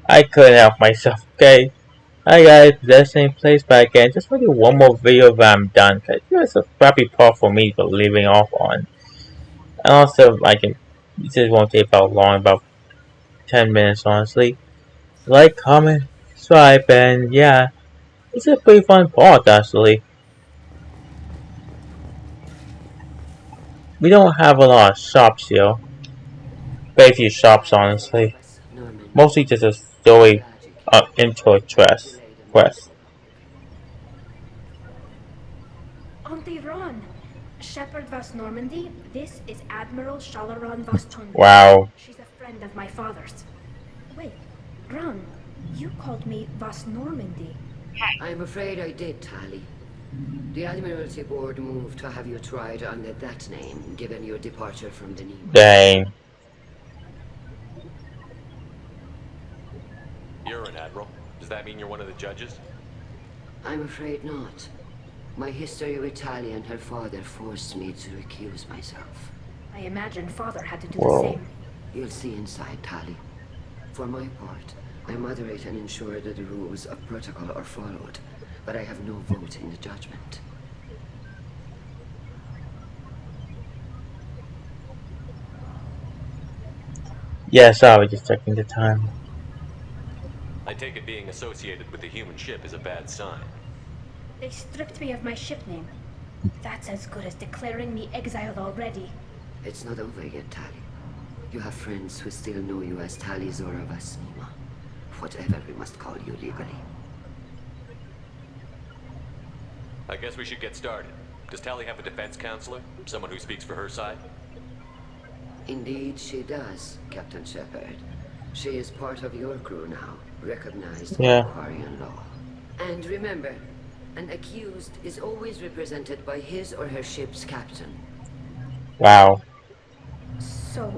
I couldn't help myself, okay? Hi guys, the same place back again. Just want to do one more video that I'm done. Cause it's a crappy part for me for leaving off on. And also, this won't take about long, about 10 minutes honestly. Like, comment, subscribe, and yeah, it's a pretty fun part actually. We don't have a lot of shops here. Very few shops Taliesin honestly. was Normandy. Mostly just a story Tragically, intro he quest. laid a quest. massive block. Auntie Ron! Shepherd Vas Normandy, this is Admiral Shalaron Vas Tundi. Wow. She's a friend of my father's. Wait, Ron, you called me Vas Normandy. I'm afraid I did, Tali. The Admiralty Board moved to have you tried under that name, given your departure from the Nima. Dang. You're an admiral. Does that mean you're one of the judges? I'm afraid not. My history with Tali and her father forced me to recuse myself. I imagine father had to do the Whoa. same. You'll see inside, Tali. For my part, I moderate and ensure that the rules of protocol are followed, but I have no vote in the judgment. Yeah, sorry, just checking the time. I take it being associated with the human ship is a bad sign. They stripped me of my ship name. That's as good as declaring me exiled already. It's not over yet, Tali. You have friends who still know you as Tali Zora Vasnima. Whatever we must call you legally. I guess we should get started. Does Tally have a defense counselor? Someone who speaks for her side? Indeed, she does, Captain Shepard. She is part of your crew now, recognized by Yeah. Aquarian law. And remember, an accused is always represented by his or her ship's captain. Wow. So,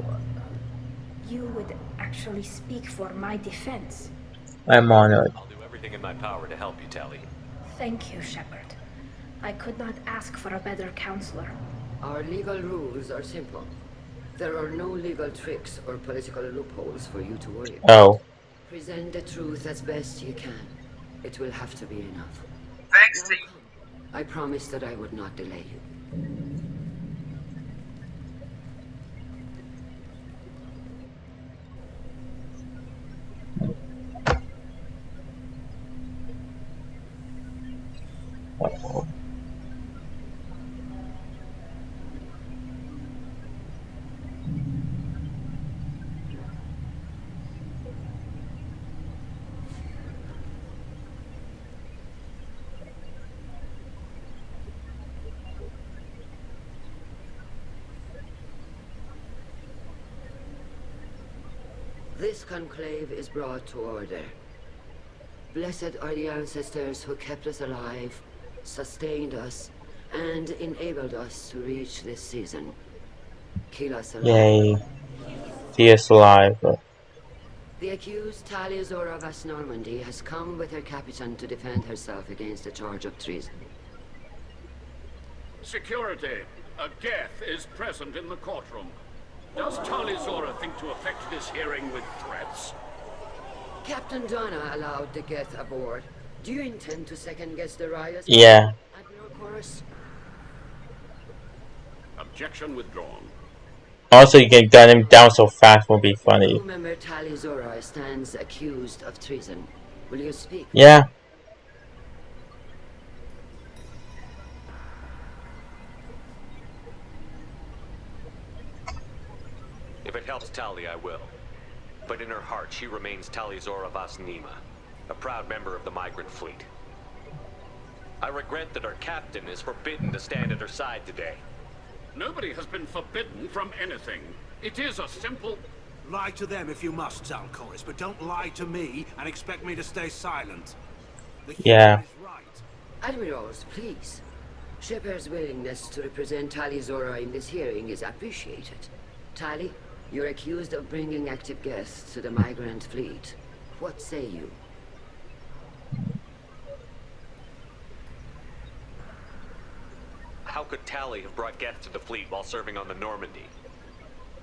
you would actually speak for my defense. I'm honored. I'll do everything in my power to help you, Tally. Thank you, Shepard. I could not ask for a better counselor. Our legal rules are simple. There are no legal tricks or political loopholes for you to worry about. Oh. Present the truth as best you can. It will have to be enough. Thanks Now to come. I promised that I would not delay you. This conclave is brought to order. Blessed are the ancestors who kept us alive, sustained us, and enabled us to reach this season. Kill us alive. Yay. See us alive. The accused Talia Zora Vas Normandy has come with her captain to defend herself against the charge of treason. Security, a Geth is present in the courtroom. Does Talizora think to effect this hearing with threats? Captain Donna allowed the Geth aboard. Do you intend to second-guess the riots? Yeah. Admiral Chorus? Objection withdrawn. Also, you can gun him down so fast would be funny. Crew member Talizora stands accused of treason. Will you speak? Yeah. If it helps Tally, I will. But in her heart, she remains Talizora Vas Nima, a proud member of the Migrant Fleet. I regret that our captain is forbidden to stand at her side today. Nobody has been forbidden from anything. It is a simple... Lie to them if you must, Zalcoris, but don't lie to me and expect me to stay silent. The Yeah. human is right. Admirals, please. Shepard's willingness to represent Talizora in this hearing is appreciated. Tali, you're accused of bringing active guests to the Migrant Fleet. What say you? How could Tally have brought Geth to the fleet while serving on the Normandy?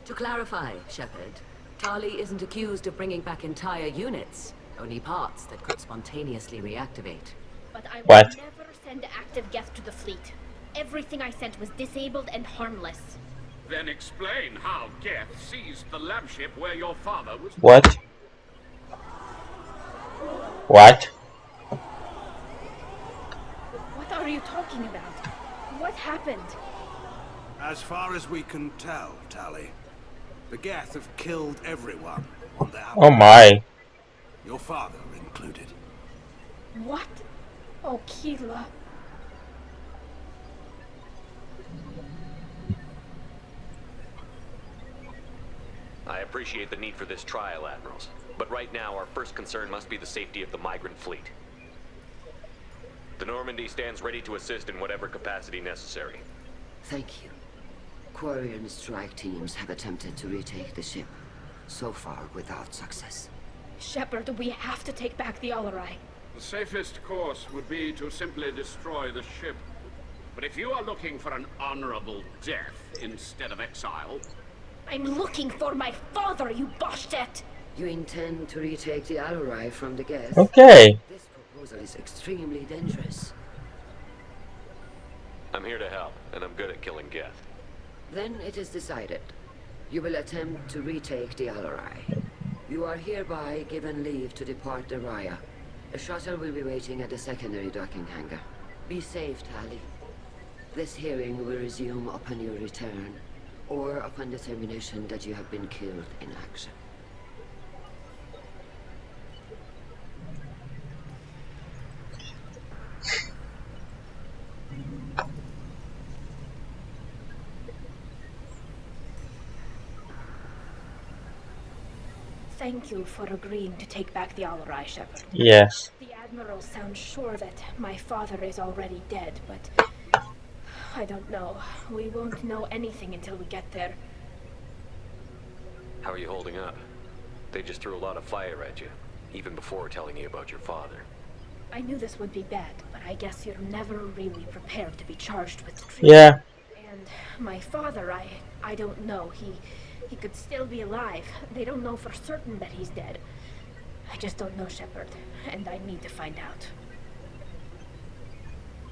To clarify, Shepard, Tali isn't accused of bringing back entire units, only parts that could spontaneously reactivate. But I What? would never send active Geth to the fleet. Everything I sent was disabled and harmless. Then explain how Geth seized the lab ship where your father was... What? What? What are you talking about? What happened? As far as we can tell, Tali, the Geth have killed everyone on their Oh my. your father included. What? Oh, Keela. I appreciate the need for this trial, Admirals. But right now, our first concern must be the safety of the Migrant Fleet. The Normandy stands ready to assist in whatever capacity necessary. Thank you. Quarry and strike teams have attempted to retake the ship, so far without success. Shepard, we have to take back the Alarai. The safest course would be to simply destroy the ship. But if you are looking for an honorable death instead of exile... I'm looking for my father, you Boshtet! You intend to retake the Alarai from the Geth? Okay. This proposal is extremely dangerous. I'm here to help, and I'm good at killing Geth. Then it is decided. You will attempt to retake the Alarai. You are hereby given leave to depart the Raya. A shuttle will be waiting at the secondary docking hangar. Be safe, Tali. This hearing will resume upon your return, or upon determination that you have been killed in action. Thank you for agreeing to take back the Alarai, Shepard. Yes. The Admiral sounds sure that my father is already dead, but... I don't know. We won't know anything until we get there. How are you holding up? They just threw a lot of fire at you, even before telling you about your father. I knew this would be bad, but I guess you're never really prepared to be charged with treason. Yeah. And my father, I don't know. He could still be alive. They don't know for certain that he's dead. I just don't know, Shepard, and I need to find out.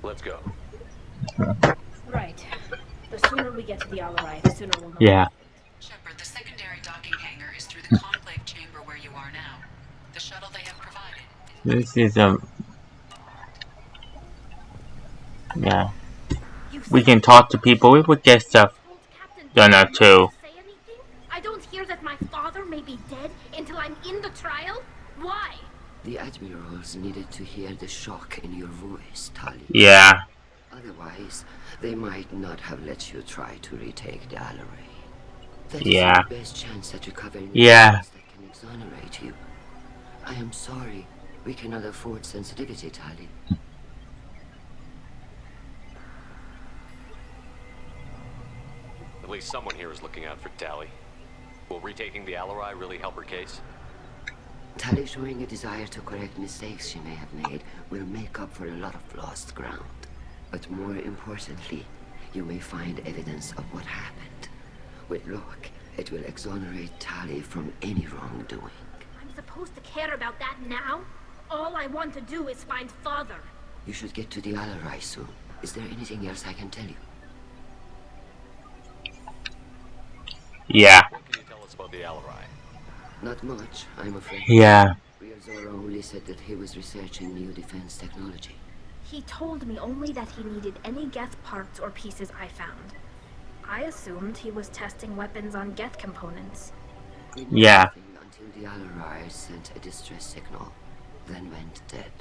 Let's go. Right. The sooner we get to the Alarai, the sooner we'll know. Yeah. Shepard, the secondary docking hangar is through the conclave chamber where you are now. The shuttle they have provided. This is yeah. You We see- can talk to people. We would get stuff told Captain done Dillon up too. not to say anything? I don't hear that my father may be dead until I'm in the trial? Why? The Admirals needed to hear the shock in your voice, Tali. Yeah. Otherwise, they might not have let you try to retake the Alarai. That is Yeah. your best chance at recovering Yeah. evidence that can exonerate you. I am sorry. We cannot afford sensitivity, Tali. At least someone here is looking out for Tali. Will retaking the Alarai really help her case? Tali showing a desire to correct mistakes she may have made will make up for a lot of lost ground. But more importantly, you may find evidence of what happened. With luck, it will exonerate Tali from any wrongdoing. I'm supposed to care about that now? All I want to do is find father. You should get to the Alarai soon. Is there anything else I can tell you? Yeah. What can you tell us about the Alarai? Not much, I'm afraid. Yeah. Ryozora only said that he was researching new defense technology. He told me only that he needed any Geth parts or pieces I found. I assumed he was testing weapons on Geth components. We knew Yeah. nothing until the Alarai sent a distress signal, then went dead.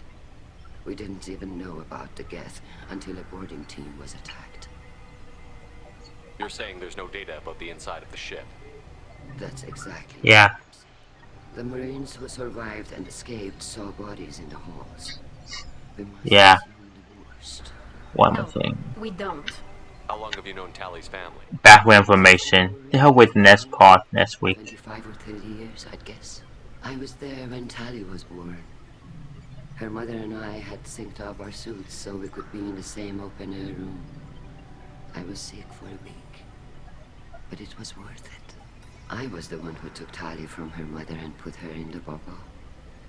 We didn't even know about the Geth until a boarding team was attacked. You're saying there's no data about the inside of the ship. That's exactly Yeah. what I'm saying. The Marines who survived and escaped saw bodies in the halls. We must Yeah. assume the worst. One No, more thing. we don't. How long have you known Tali's family? Background information. The hell with the next part next week. 25 or 30 years, I'd guess. I was there when Tali was born. Her mother and I had synced up our suits so we could be in the same open-air room. I was sick for a week, but it was worth it. I was the one who took Tali from her mother and put her in the bubble.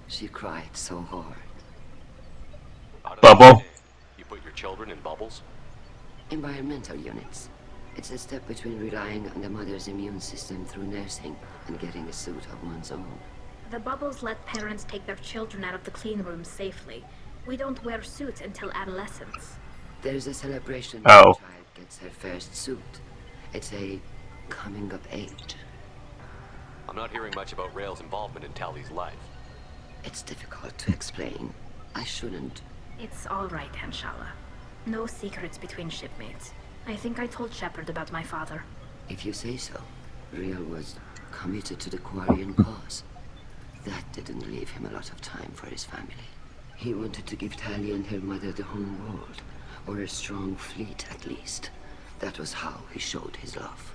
She cried so hard. I don't Bubble. understand. You put your children in bubbles? Environmental units. It's a step between relying on the mother's immune system through nursing and getting a suit of one's own. The bubbles let parents take their children out of the clean rooms safely. We don't wear suits until adolescence. There's a celebration when Oh. a child gets her first suit. It's a coming of age. I'm not hearing much about Rail's involvement in Tali's life. It's difficult to explain. I shouldn't. It's all right, Anshala. No secrets between shipmates. I think I told Shepard about my father. If you say so. Real was committed to the Quarian cause. That didn't leave him a lot of time for his family. He wanted to give Tali and her mother the home world, or a strong fleet at least. That was how he showed his love.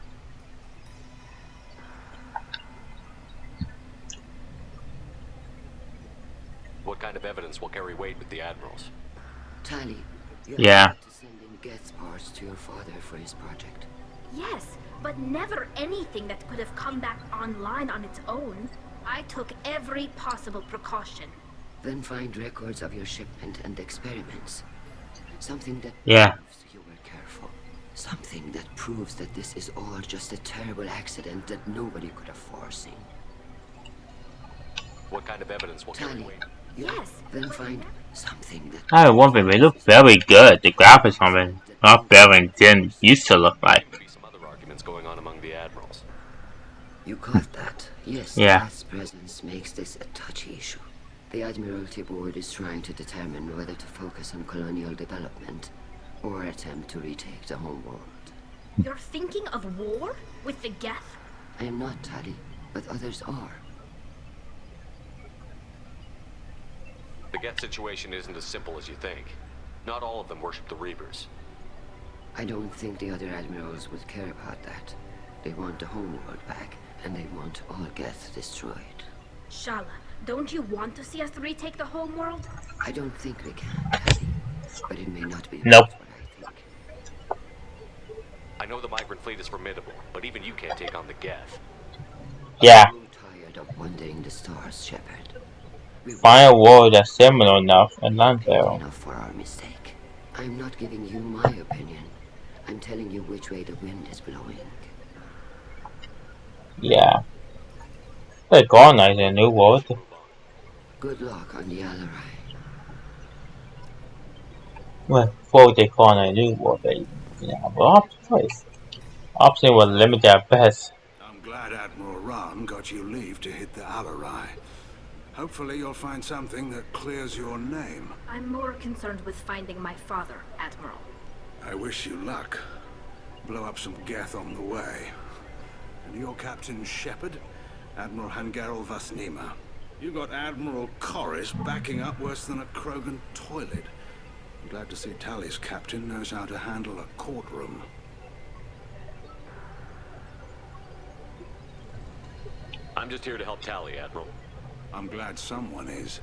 What kind of evidence will carry weight with the admirals? Tali, you Yeah. have to send in Geth parts to your father for his project. Yes, but never anything that could have come back online on its own. I took every possible precaution. Then find records of your shipment and experiments. Something that Yeah. proves you were careful. Something that proves that this is all just a terrible accident that nobody could have foreseen. What kind of evidence will carry Tali, weight? Yes, then find something that I wonder, they look very good. The graphics on it not better than used to look like. Seem to be some other arguments going on among the admirals. you caught that. Yes, Yeah. Geth's presence makes this a touchy issue. The Admiralty Board is trying to determine whether to focus on colonial development or attempt to retake the home world. you're thinking of war with the Geth? I am not, Tali, but others are. The Geth situation isn't as simple as you think. Not all of them worship the Reapers. I don't think the other admirals would care about that. They want the home world back, and they want all Geth destroyed. Shala, don't you want to see us retake the home world? I don't think we can, Tali, but it may not be Nope. what I think. I know the Migrant Fleet is formidable, but even you can't take on the Geth. Yeah. I'm tired of wandering the stars, Shepard. We Find a world that's similar enough and land paid there. enough for our mistake. I'm not giving you my opinion. I'm telling you which way the wind is blowing. Yeah. They colonize a new world. Move on. Good luck on the Alarai. Well, before they colonize a new world, they have a lot of choice. Option was limited at best. I'm glad Admiral Rahn got you leave to hit the Alarai. Hopefully you'll find something that clears your name. I'm more concerned with finding my father, Admiral. I wish you luck. Blow up some Geth on the way. And your Captain Shepard? Admiral Hangarel Vasnima. You got Admiral Corris backing up worse than a Krogan toilet. I'm glad to see Tali's captain knows how to handle a courtroom. I'm just here to help Tali, Admiral. I'm glad someone is.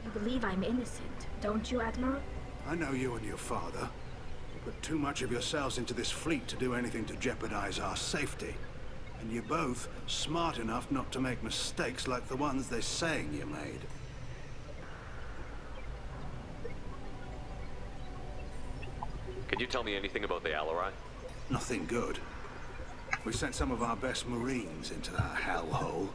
You believe I'm innocent, don't you, Admiral? I know you and your father. You put too much of yourselves into this fleet to do anything to jeopardize our safety. And you're both smart enough not to make mistakes like the ones they're saying you made. Can you tell me anything about the Alarai? Nothing good. We sent some of our best Marines into that hellhole.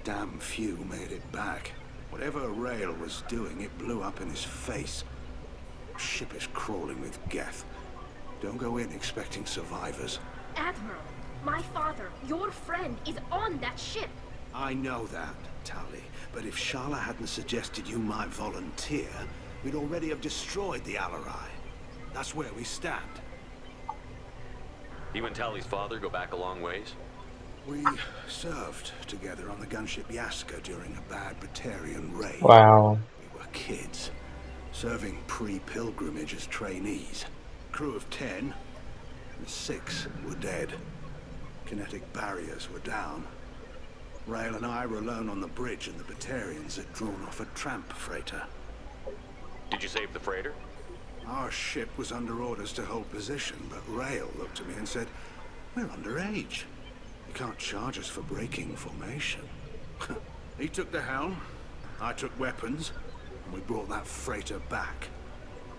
Damn few made it back. Whatever Rail was doing, it blew up in his face. Ship is crawling with Geth. Don't go in expecting survivors. Admiral, my father, your friend, is on that ship. I know that, Tali. But if Shala hadn't suggested you might volunteer, we'd already have destroyed the Alarai. That's where we stand. You and Tali's father go back a long ways? We served together on the gunship Yaska during a bad Batarian raid. Wow. We were kids, serving pre-pilgrimage as trainees. Crew of 10, and 6 were dead. Kinetic barriers were down. Rail and I were alone on the bridge, and the Batarians had drawn off a tramp freighter. Did you save the freighter? Our ship was under orders to hold position, but Rail looked at me and said, "We're underage. You can't charge us for breaking formation. He took the helm, I took weapons, and we brought that freighter back.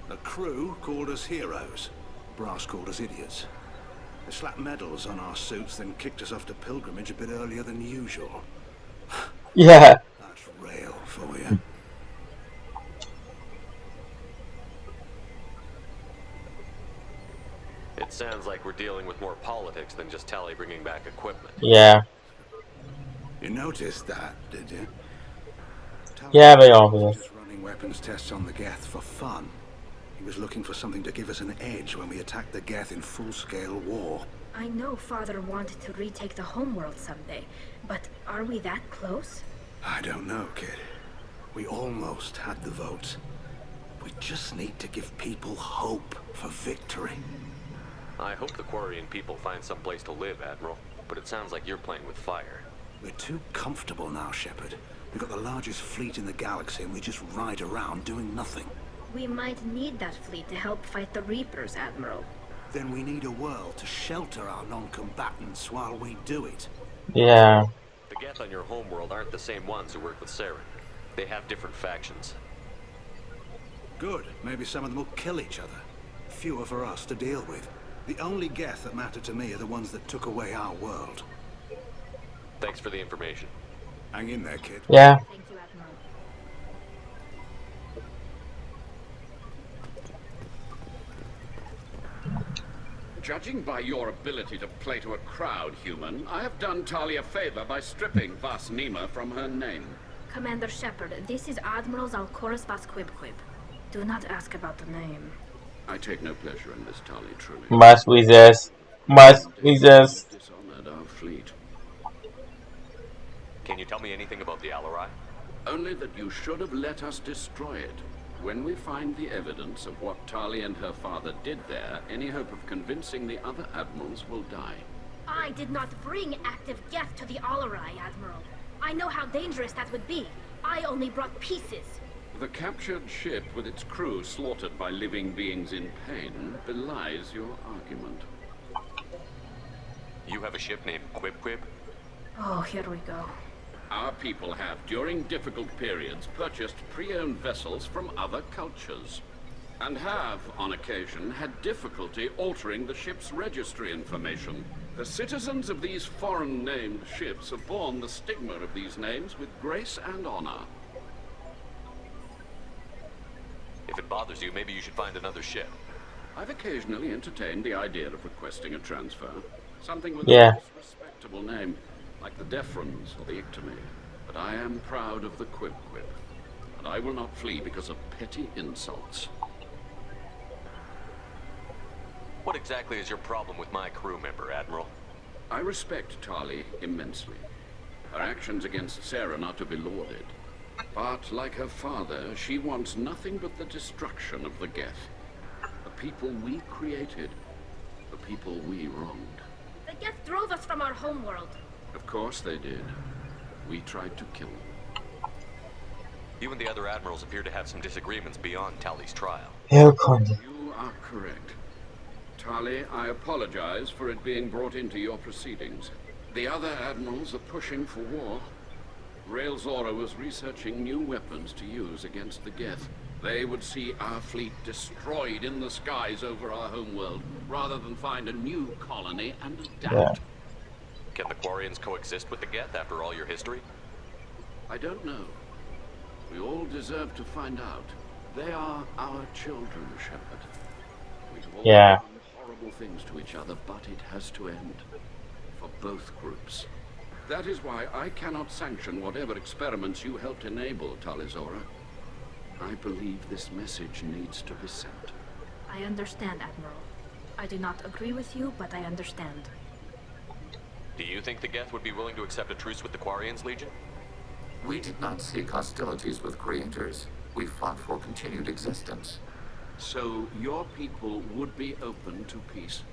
The crew called us heroes. Brass called us idiots. They slapped medals on our suits, then kicked us off to pilgrimage a bit earlier than usual. Yeah. That's rail for you. It sounds like we're dealing with more politics than just Tally bringing back equipment. Yeah. You noticed that, did you? Yeah, very Tally wasn't obvious. just running weapons tests on the Geth for fun. He was looking for something to give us an edge when we attacked the Geth in full-scale war. I know Father wanted to retake the homeworld someday, but are we that close? I don't know, kid. We almost had the votes. We just need to give people hope for victory. I hope the Quarian people find some place to live, Admiral. But it sounds like you're playing with fire. We're too comfortable now, Shepard. We've got the largest fleet in the galaxy and we just ride around doing nothing. We might need that fleet to help fight the Reapers, Admiral. Then we need a world to shelter our non-combatants while we do it. Yeah. The Geth on your homeworld aren't the same ones who work with Saren. They have different factions. Good. Maybe some of them will kill each other. Fewer for us to deal with. The only Geth that matter to me are the ones that took away our world. Thanks for the information. Hang in there, kid. Yeah. Thank you, Admiral. Judging by your ability to play to a crowd, human, I have done Tali a favor by stripping Vas Nima from her name. Commander Shepard, this is Admiral Zalcorus Vasquibquib. Do not ask about the name. I take no pleasure in this, Tali, truly. Must resist. Must resist. Dishonored our fleet. Can you tell me anything about the Alarai? Only that you should have let us destroy it. When we find the evidence of what Tali and her father did there, any hope of convincing the other admirals will die. I did not bring active Geth to the Alarai, Admiral. I know how dangerous that would be. I only brought pieces. The captured ship with its crew slaughtered by living beings in pain belies your argument. You have a ship named Quib? Oh, here we go. Our people have, during difficult periods, purchased pre-owned vessels from other cultures, and have, on occasion, had difficulty altering the ship's registry information. The citizens of these foreign-named ships have borne the stigma of these names with grace and honor. If it bothers you, maybe you should find another ship. I've occasionally entertained the idea of requesting a transfer. Something with Yeah. a nice, respectable name, like the Defrons or the Ictomy. But I am proud of the Quib, and I will not flee because of petty insults. What exactly is your problem with my crew member, Admiral? I respect Tali immensely. Her actions against Saren are to be lauded. But, like her father, she wants nothing but the destruction of the Geth. The people we created. The people we wronged. The Geth drove us from our homeworld. Of course they did. We tried to kill them. You and the other admirals appear to have some disagreements beyond Tali's trial. You couldn't. You are correct. Tali, I apologize for it being brought into your proceedings. The other admirals are pushing for war. Rael Zora was researching new weapons to use against the Geth. They would see our fleet destroyed in the skies over our homeworld, rather than find a new colony and adapt. Yeah. Can the Quarians coexist with the Geth after all your history? I don't know. We all deserve to find out. They are our children, Shepard. We've all Yeah. done horrible things to each other, but it has to end. For both groups. That is why I cannot sanction whatever experiments you helped enable, Talizora. I believe this message needs to be sent. I understand, Admiral. I do not agree with you, but I understand. Do you think the Geth would be willing to accept a truce with the Quarians, Legion? We did not seek hostilities with creators. We fought for continued existence. So your people would be open to peace?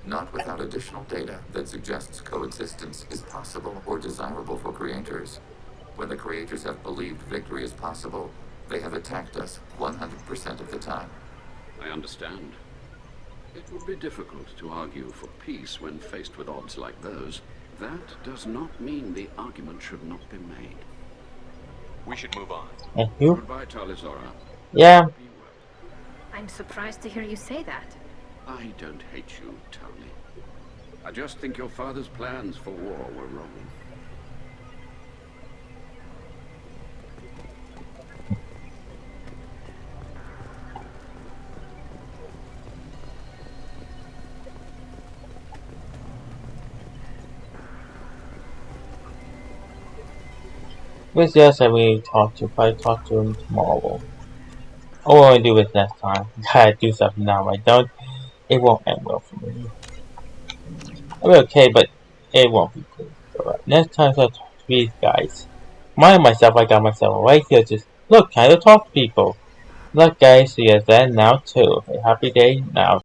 Not without additional data that suggests coexistence is possible or desirable for creators. When the creators have believed victory is possible, they have attacked us 100% of the time. I understand. It would be difficult to argue for peace when faced with odds like those. That does not mean the argument should not be made. We should move on. Thank you. Goodbye, Talizora. Yeah. Be well. I'm surprised to hear you say that. I don't hate you, Tali. I just think your father's plans for war were wrong. With this, I will probably talk to him tomorrow. What will I do with next time? Gotta do something now. I don't. It won't end well for me. I'll be okay, but it won't be good. Alright, next time I'll talk to these guys. Mind myself, I got myself right here. Just look, trying to talk to people. Look, guys, see you then now too. A happy day now.